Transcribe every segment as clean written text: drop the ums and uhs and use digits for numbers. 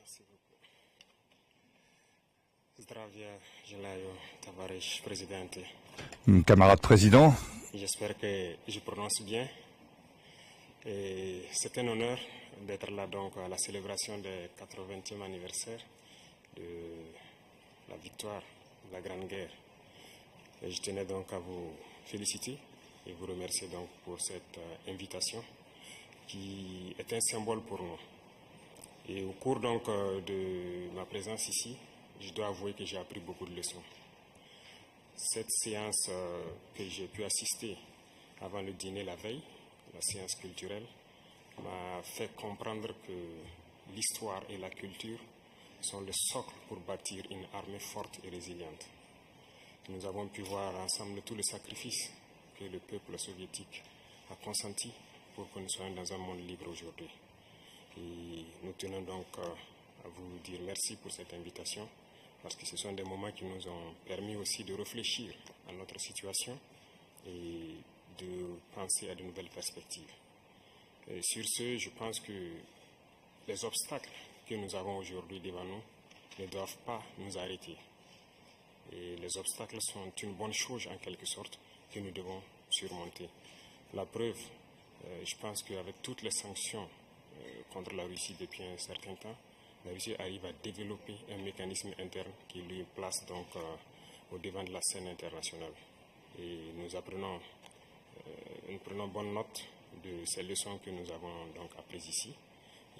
Merci beaucoup. Zdravia Jelayo Tavares, présidente. Camarade président, J'espère que je prononce bien. Et c'est un honneur d'être là donc à la célébration du 80e anniversaire de la victoire de la Grande Guerre. Et je tenais donc à vous féliciter et vous remercier donc pour cette invitation qui est un symbole pour nous. Et au cours donc de ma présence ici, je dois avouer que j'ai appris beaucoup de leçons. Cette séance que j'ai pu assister avant le dîner la veille, la séance culturelle, m'a fait comprendre que l'histoire et la culture sont le socle pour bâtir une armée forte et résiliente. Nous avons pu voir ensemble tous les sacrifices que le peuple soviétique a consenti pour que nous soyons dans un monde libre aujourd'hui. Et nous tenons donc à vous dire merci pour cette invitation, parce que ce sont des moments qui nous ont permis aussi de réfléchir à notre situation et de penser à de nouvelles perspectives. Et sur ce, je pense que les obstacles que nous avons aujourd'hui devant nous ne doivent pas nous arrêter. Et les obstacles sont une bonne chose en quelque sorte que nous devons surmonter. La preuve, je pense qu'avec toutes les sanctions contre la Russie depuis un certain temps, la Russie arrive à développer un mécanisme interne qui lui place donc au devant de la scène internationale. Et nous prenons bonne note de ces leçons que nous avons donc apprises ici.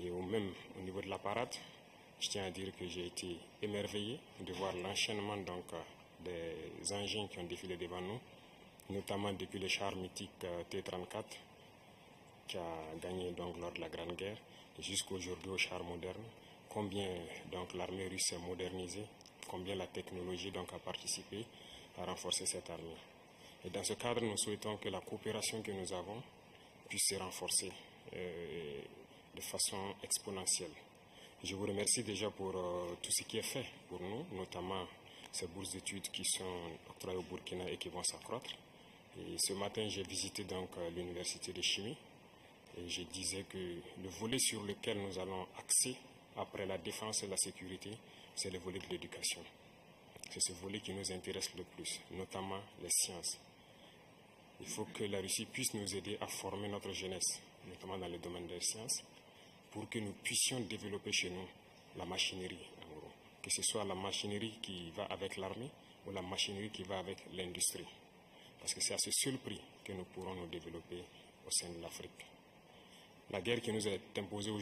Et même au niveau de la parade, je tiens à dire que j'ai été émerveillé de voir l'enchaînement donc des engins qui ont défilé devant nous, notamment depuis le char mythique T-34 qui a gagné donc lors de la Grande Guerre jusqu'aujourd'hui au char moderne. Combien donc l'armée russe est modernisée, combien la technologie donc a participé à renforcer cette armée. Et dans ce cadre, nous souhaitons que la coopération que nous avons puisse se renforcer de façon exponentielle. Je vous remercie déjà pour tout ce qui est fait pour nous, notamment ces bourses d'études qui sont octroyées au Burkina et qui vont s'accroître. Et ce matin, j'ai visité donc l'université de chimie et je disais que le volet sur lequel nous allons axer après la défense et la sécurité, c'est le volet de l'éducation. C'est ce volet qui nous intéresse le plus, notamment les sciences. Il faut que la Russie puisse nous aider à former notre jeunesse, notamment dans le domaine des sciences, pour que nous puissions développer chez nous la machinerie, en gros. Que ce soit la machinerie qui va avec l'armée ou la machinerie qui va avec l'industrie. Parce que c'est à ce seul prix que nous pourrons nous développer au sein de l'Afrique. La guerre qui nous est imposée aujourd'hui,